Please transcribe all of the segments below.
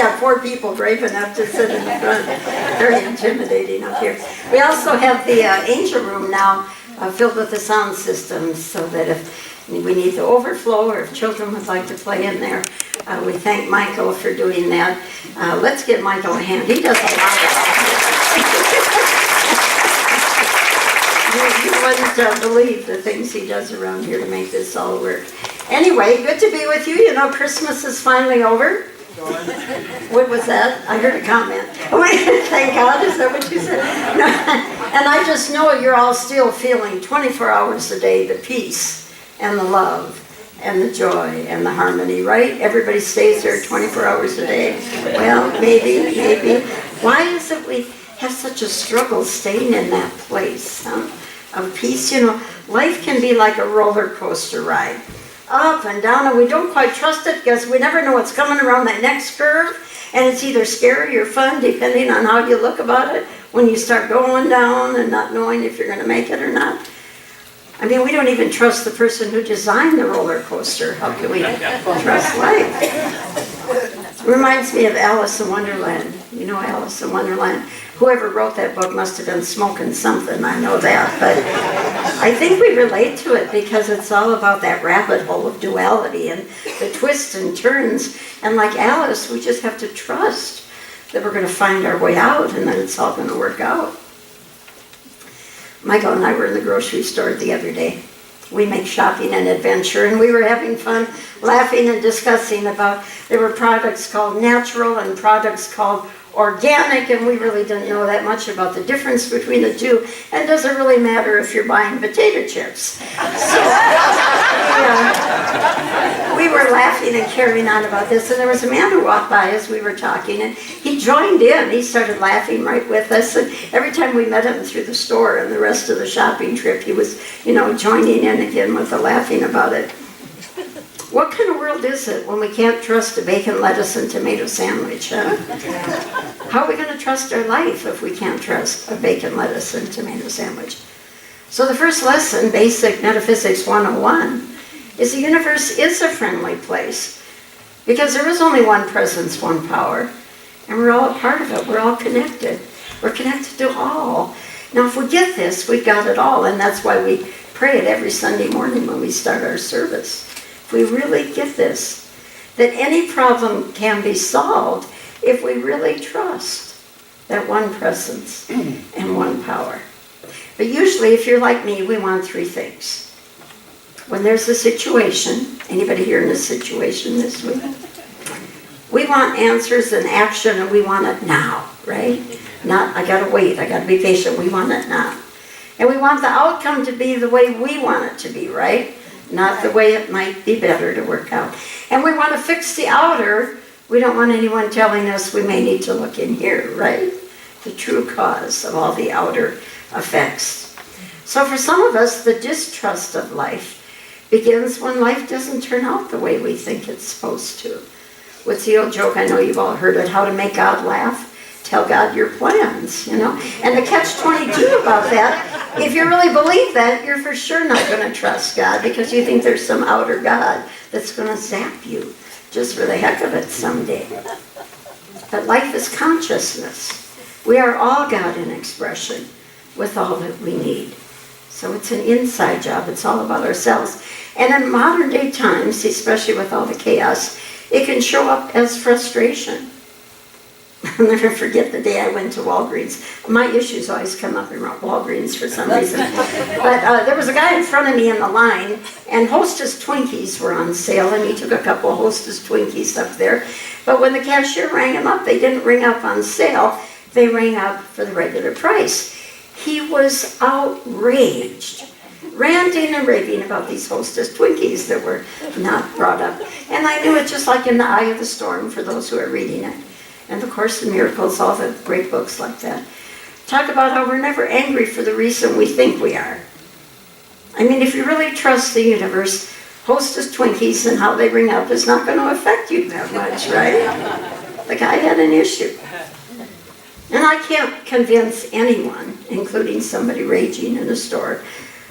got 4 people brave enough to sit in the front. Very intimidating up here. We also have the angel room now filled with the sound systems, so that if we need the overflow or if children would like to play in there, we thank Michael for doing that. Let's give Michael a hand. He does a lot of You wouldn't believe the things he does around here to make this all work. Anyway, good to be with you. You know, Christmas is finally over. What was that? I heard a comment. Thank God, is that what you said? No. And I just know you're all still feeling 24 hours a day the peace and the love and the joy and the harmony, right? Everybody stays there 24 hours a day. Well, maybe. Why is it we have such a struggle staying in that place of peace? You know, life can be like a roller coaster ride. Up and down, and we don't quite trust it because we never know what's coming around that next curve, and it's either scary or fun depending on how you look about it when you start going down and not knowing if you're going to make it or not. I mean, we don't even trust the person who designed the roller coaster. How can we trust life? Reminds me of Alice in Wonderland. You know Alice in Wonderland? Whoever wrote that book must have been smoking something, I know that. But I think we relate to it because it's all about that rabbit hole of duality and the twists and turns. And like Alice, we just have to trust that we're going to find our way out and that it's all going to work out. Michael and I were in the grocery store the other day. We make shopping an adventure, and we were having fun laughing and discussing about, there were products called natural and products called organic, and we really didn't know that much about the difference between the two, and does it really matter if you're buying potato chips? So we were laughing and carrying on about this, and there was a man who walked by as we were talking, and he joined in. He started laughing right with us, and every time we met him through the store and the rest of the shopping trip, he was, joining in again with the laughing about it. What kind of world is it when we can't trust a bacon, lettuce, and tomato sandwich, huh? How are we going to trust our life if we can't trust a bacon, lettuce, and tomato sandwich? So the first lesson, Basic Metaphysics 101, is the universe is a friendly place because there is only one presence, one power, and we're all a part of it. We're all connected. We're connected to all. Now, if we get this, we've got it all, and that's why we pray it every Sunday morning when we start our service. We really get this, that any problem can be solved if we really trust that one presence and one power. But usually, if you're like me, we want 3 things. When there's a situation, anybody here in a situation this week? We want answers and action, and we want it now, right? Not, I gotta wait, I gotta be patient, we want it now. And we want the outcome to be the way we want it to be, right? Not the way it might be better to work out. And we want to fix the outer. We don't want anyone telling us we may need to look in here, right? The true cause of all the outer effects. So for some of us, the distrust of life begins when life doesn't turn out the way we think it's supposed to. What's the old joke? I know you've all heard it, how to make God laugh. Tell God your plans, And the catch-22 about that, if you really believe that, you're for sure not going to trust God because you think there's some outer God that's going to zap you just for the heck of it someday. But life is consciousness. We are all God in expression with all that we need. So it's an inside job. It's all about ourselves. And in modern day times, especially with all the chaos, it can show up as frustration. I'll never forget the day I went to Walgreens. My issues always come up around Walgreens for some reason. But there was a guy in front of me in the line, and Hostess Twinkies were on sale, and he took a couple of Hostess Twinkies up there. But when the cashier rang him up, they didn't ring up on sale. They rang up for the regular price. He was outraged, ranting and raving about these Hostess Twinkies that were not brought up. And I knew it just like in the eye of the storm for those who are reading it. And the Course in Miracles, all the great books like that. Talk about how we're never angry for the reason we think we are. I mean, if you really trust the universe, Hostess Twinkies and how they ring up is not going to affect you that much, right? The guy had an issue. And I can't convince anyone, including somebody raging in a store,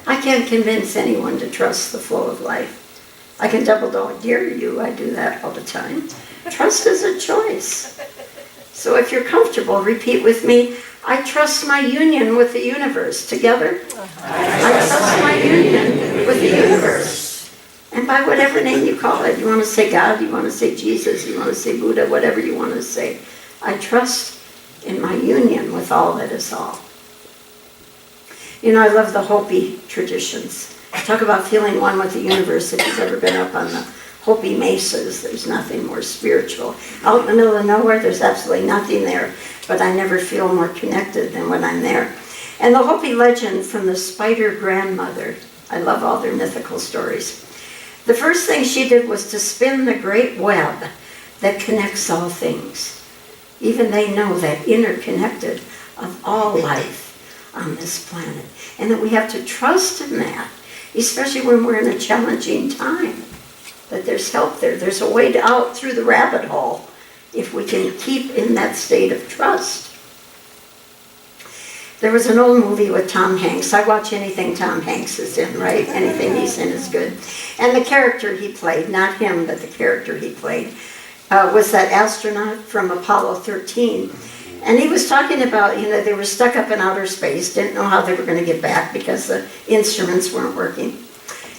I can't convince anyone to trust the flow of life. I can double dog dare you, I do that all the time. Trust is a choice. So if you're comfortable, repeat with me. I trust my union with the universe. Together? I trust my union with the universe. And by whatever name you call it, you want to say God, you want to say Jesus, you want to say Buddha, whatever you want to say. I trust in my union with all that is all. You know, I love the Hopi traditions. Talk about feeling one with the universe. If you've ever been up on the Hopi mesas, there's nothing more spiritual. Out in the middle of nowhere, there's absolutely nothing there, but I never feel more connected than when I'm there. And the Hopi legend from the spider grandmother, I love all their mythical stories. The first thing she did was to spin the great web that connects all things. Even they know that interconnected of all life on this planet. And that we have to trust in that, especially when we're in a challenging time. That there's help there. There's a way out through the rabbit hole if we can keep in that state of trust. There was an old movie with Tom Hanks. I watch anything Tom Hanks is in, right? Anything he's in is good. And the character he played, not him, but the character he played, was that astronaut from Apollo 13. And he was talking about, they were stuck up in outer space, didn't know how they were going to get back because the instruments weren't working.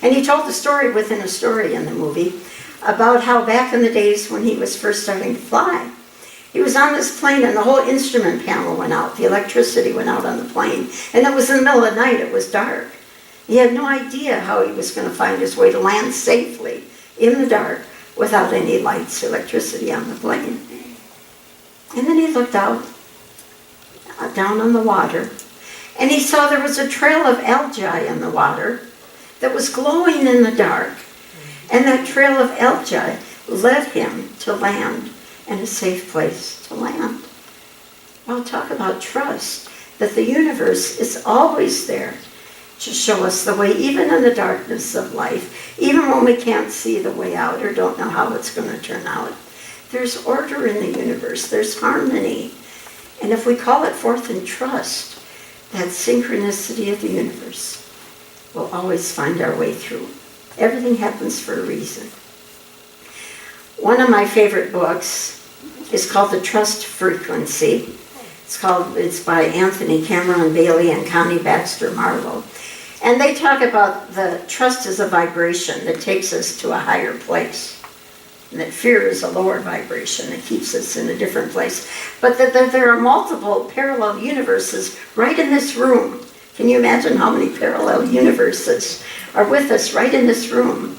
And he told the story within a story in the movie about how back in the days when he was first starting to fly, he was on this plane and the whole instrument panel went out. The electricity went out on the plane. And it was in the middle of the night. It was dark. He had no idea how he was going to find his way to land safely in the dark without any lights, electricity on the plane. And then he looked out, down on the water, and he saw there was a trail of algae in the water that was glowing in the dark. And that trail of algae led him to land and a safe place to land. Well, talk about trust, that the universe is always there to show us the way, even in the darkness of life, even when we can't see the way out or don't know how it's going to turn out. There's order in the universe, there's harmony. And if we call it forth in trust, that synchronicity of the universe, we'll always find our way through. Everything happens for a reason. One of my favorite books is called The Trust Frequency. It's by Anthony Cameron Bailey and Connie Baxter Marlowe. And they talk about the trust as a vibration that takes us to a higher place. And that fear is a lower vibration that keeps us in a different place. But that there are multiple parallel universes right in this room. Can you imagine how many parallel universes are with us right in this room?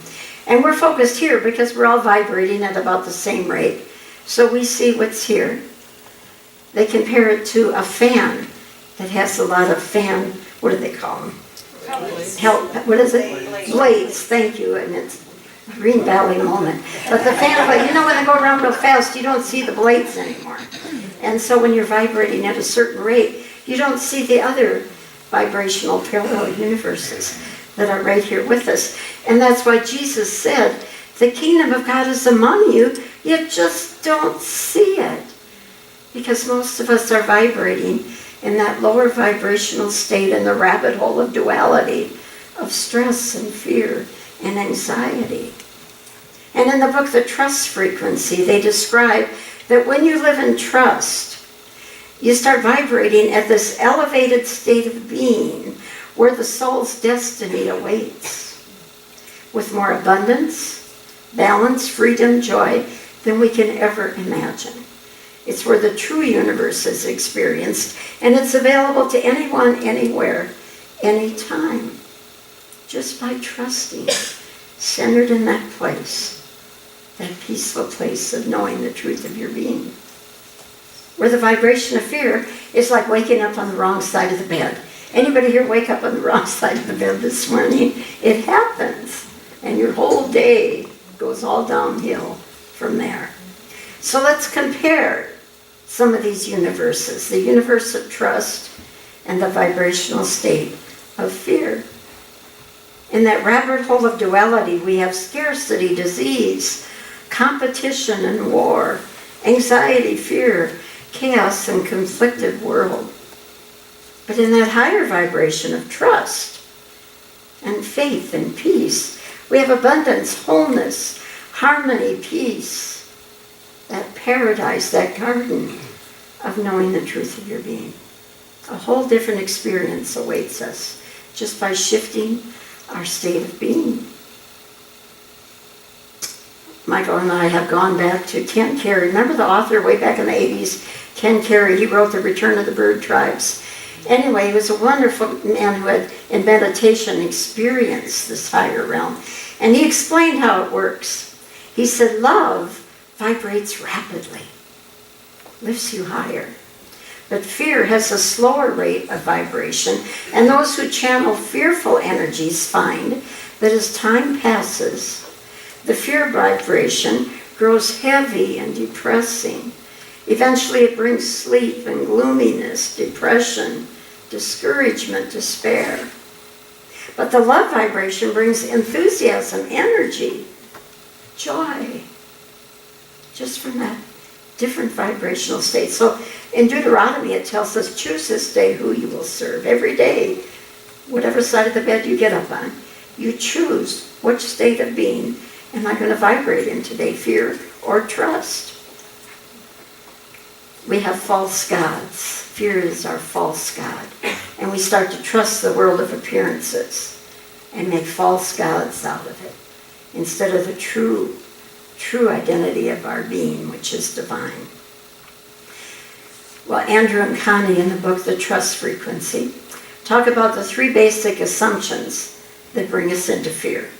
And we're focused here because we're all vibrating at about the same rate. So we see what's here. They compare it to a fan that has a lot of fan, what do they call them? What is it? Blades, thank you. And it's a Green Valley moment. But the fan, when they go around real fast, you don't see the blades anymore. And so when you're vibrating at a certain rate, you don't see the other vibrational parallel universes that are right here with us. And that's why Jesus said, the kingdom of God is among you, you just don't see it. Because most of us are vibrating in that lower vibrational state in the rabbit hole of duality, of stress and fear and anxiety. And in the book, The Trust Frequency, they describe that when you live in trust, you start vibrating at this elevated state of being where the soul's destiny awaits, with more abundance, balance, freedom, joy than we can ever imagine. It's where the true universe is experienced, and it's available to anyone, anywhere, anytime, just by trusting, centered in that place, that peaceful place of knowing the truth of your being. Where the vibration of fear is like waking up on the wrong side of the bed. Anybody here wake up on the wrong side of the bed this morning? It happens, and your whole day goes all downhill from there. So let's compare some of these universes, the universe of trust and the vibrational state of fear. In that rabbit hole of duality, we have scarcity, disease, competition and war, anxiety, fear, chaos, and conflicted world. But in that higher vibration of trust and faith and peace, we have abundance, wholeness, harmony, peace. that paradise, that garden of knowing the truth of your being. A whole different experience awaits us just by shifting our state of being. Michael and I have gone back to Ken Carey. Remember the author way back in the 80s, Ken Carey? He wrote The Return of the Bird Tribes. Anyway, he was a wonderful man who had, in meditation, experienced this higher realm. And he explained how it works. He said, love vibrates rapidly, lifts you higher. But fear has a slower rate of vibration, and those who channel fearful energies find that as time passes, the fear vibration grows heavy and depressing. Eventually it brings sleep and gloominess, depression, discouragement, despair. But the love vibration brings enthusiasm, energy, joy, just from that different vibrational state. So in Deuteronomy it tells us, choose this day who you will serve. Every day, whatever side of the bed you get up on, you choose which state of being am I going to vibrate in today, fear or trust? We have false gods. Fear is our false god. And we start to trust the world of appearances and make false gods out of it instead of the true identity of our being, which is divine. Well, Andrew and Connie in the book, The Trust Frequency, talk about the 3 basic assumptions that bring us into fear.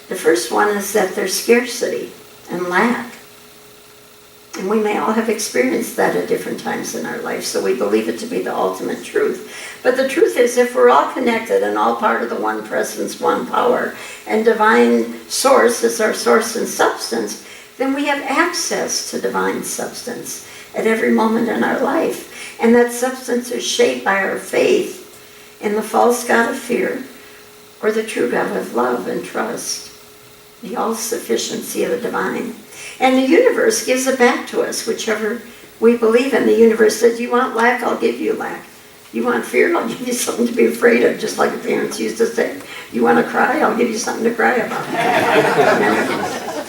The first one is that there's scarcity and lack. And we may all have experienced that at different times in our life, so we believe it to be the ultimate truth. But the truth is, if we're all connected and all part of the one presence, one power, and divine source is our source and substance, then we have access to divine substance at every moment in our life. And that substance is shaped by our faith in the false god of fear or the true god of love and trust, the all-sufficiency of the divine. And the universe gives it back to us, whichever we believe in. The universe says, you want lack, I'll give you lack. You want fear, I'll give you something to be afraid of, just like the parents used to say. You want to cry, I'll give you something to cry about.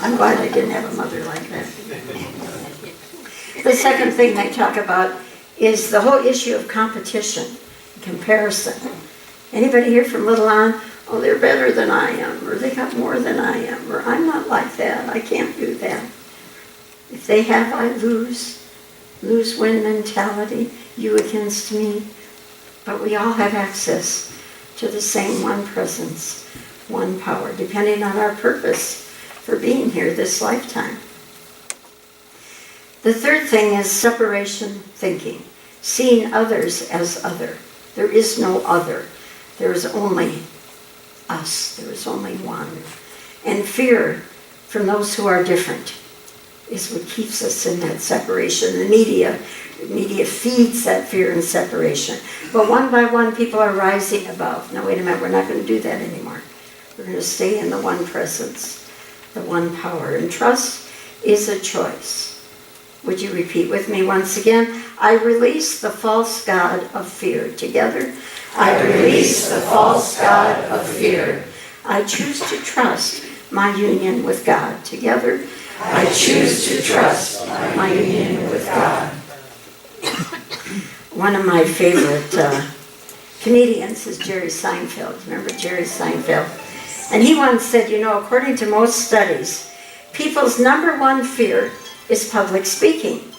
I'm glad I didn't have a mother like that. The second thing they talk about is the whole issue of competition, comparison. Anybody here from Little On? Oh, they're better than I am, or they got more than I am, or I'm not like that, I can't do that. If they have, I lose-win mentality, you against me. But we all have access to the same one presence, one power, depending on our purpose for being here this lifetime. The third thing is separation thinking, seeing others as other. There is no other. There is only us. There is only one. And fear from those who are different is what keeps us in that separation. The media feeds that fear and separation. But one by one, people are rising above. No, wait a minute, we're not going to do that anymore. We're going to stay in the one presence, the one power. And trust is a choice. Would you repeat with me once again? I release the false god of fear. Together. I release the false god of fear. I choose to trust my union with God. Together. I choose to trust my union with God. One of my favorite comedians is Jerry Seinfeld. Remember Jerry Seinfeld? And he once said, according to most studies, people's number one fear is public speaking.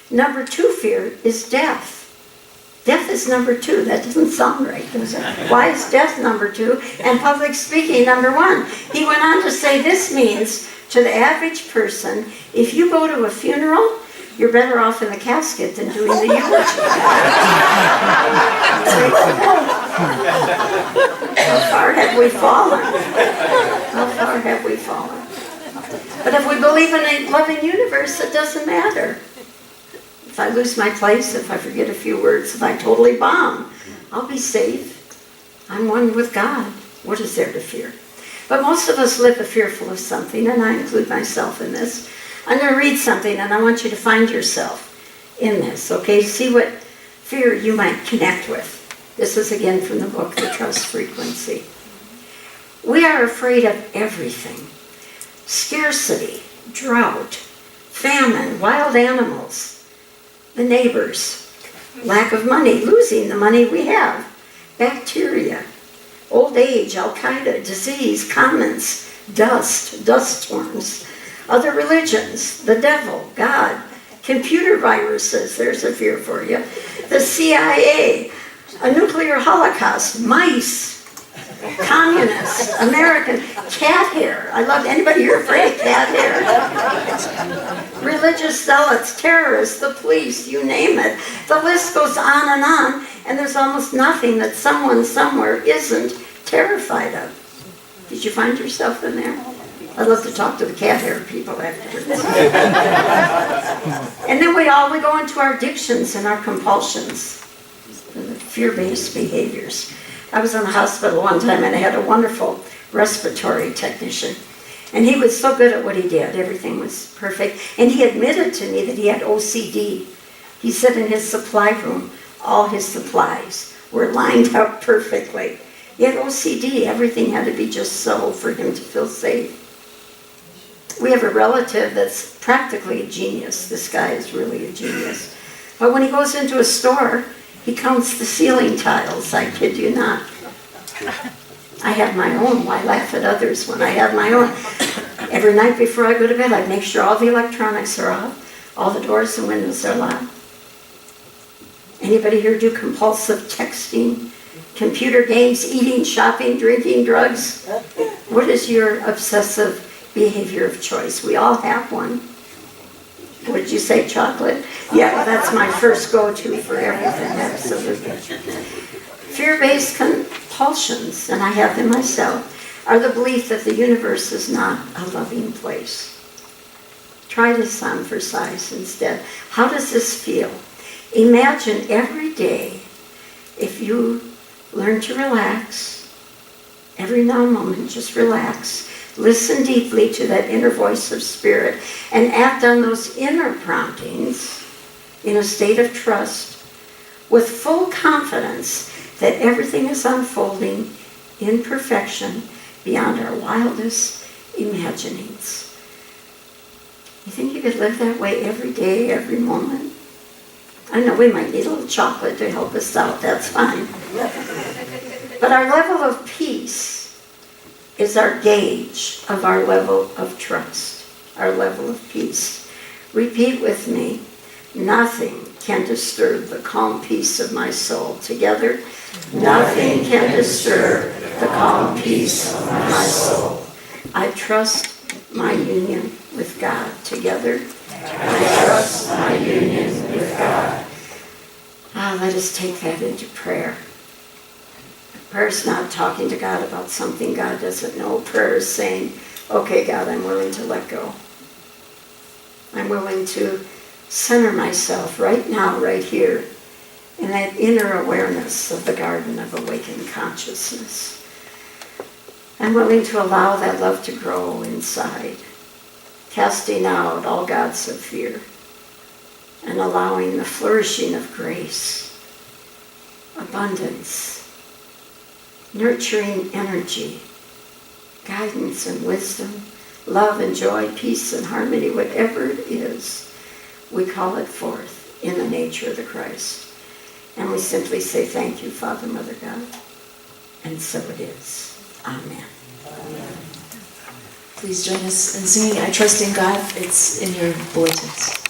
Number 2 fear is death. Death is number 2. That doesn't sound right, does it? Why is death number 2 and public speaking number 1? He went on to say this means to the average person, if you go to a funeral, you're better off in the casket than doing the eulogy. How far have we fallen? How far have we fallen? But if we believe in a loving universe, it doesn't matter. If I lose my place, if I forget a few words, if I totally bomb, I'll be safe. I'm one with God. What is there to fear? But most of us live fearful of something, and I include myself in this. I'm going to read something, and I want you to find yourself in this, okay? See what fear you might connect with. This is again from the book, The Trust Frequency. We are afraid of everything. Scarcity, drought, famine, wild animals, the neighbors, lack of money, losing the money we have, bacteria, old age, Al-Qaeda, disease, comets, dust storms, other religions, the devil, God, computer viruses, there's a fear for you, the CIA, a nuclear holocaust, mice, communists, American, cat hair. I love anybody here afraid of cat hair. Religious zealots, terrorists, the police, you name it. The list goes on, and there's almost nothing that someone somewhere isn't terrified of. Did you find yourself in there? I'd love to talk to the cat hair people afterwards. And then we go into our addictions and our compulsions, and the fear-based behaviors. I was in the hospital one time and I had a wonderful respiratory technician. And he was so good at what he did. Everything was perfect. And he admitted to me that he had OCD. He said in his supply room, all his supplies were lined up perfectly. He had OCD. Everything had to be just so for him to feel safe. We have a relative that's practically a genius. This guy is really a genius. But when he goes into a store, he counts the ceiling tiles. I kid you not. I have my own. Why laugh at others when I have my own? Every night before I go to bed, I make sure all the electronics are off, all the doors and windows are locked. Anybody here do compulsive texting, computer games, eating, shopping, drinking, drugs? What is your obsessive behavior of choice? We all have one. What did you say, chocolate? Yeah, that's my first go-to for everything, absolutely. Fear-based compulsions, and I have them myself, are the belief that the universe is not a loving place. Try this on for size instead. How does this feel? Imagine every day, if you learn to relax, every now and moment, just relax. Listen deeply to that inner voice of spirit and act on those inner promptings in a state of trust with full confidence that everything is unfolding in perfection beyond our wildest imaginings. You think you could live that way every day, every moment? I know we might need a little chocolate to help us out, that's fine. But our level of peace is our gauge of our level of trust, our level of peace. Repeat with me. Nothing can disturb the calm peace of my soul. Together, nothing can disturb the calm peace of my soul. I trust my union with God. Together, I trust my union with God. Let us take that into prayer. Prayer is not talking to God about something God doesn't know. Prayer is saying, okay, God, I'm willing to let go. I'm willing to center myself right now, right here, in that inner awareness of the garden of awakened consciousness. I'm willing to allow that love to grow inside, casting out all gods of fear, and allowing the flourishing of grace, abundance, nurturing energy, guidance and wisdom, love and joy, peace and harmony, whatever it is, we call it forth in the nature of the Christ. And we simply say, thank you, Father, Mother, God. And so it is. Amen. Please join us in singing I Trust in God. It's in your bulletins.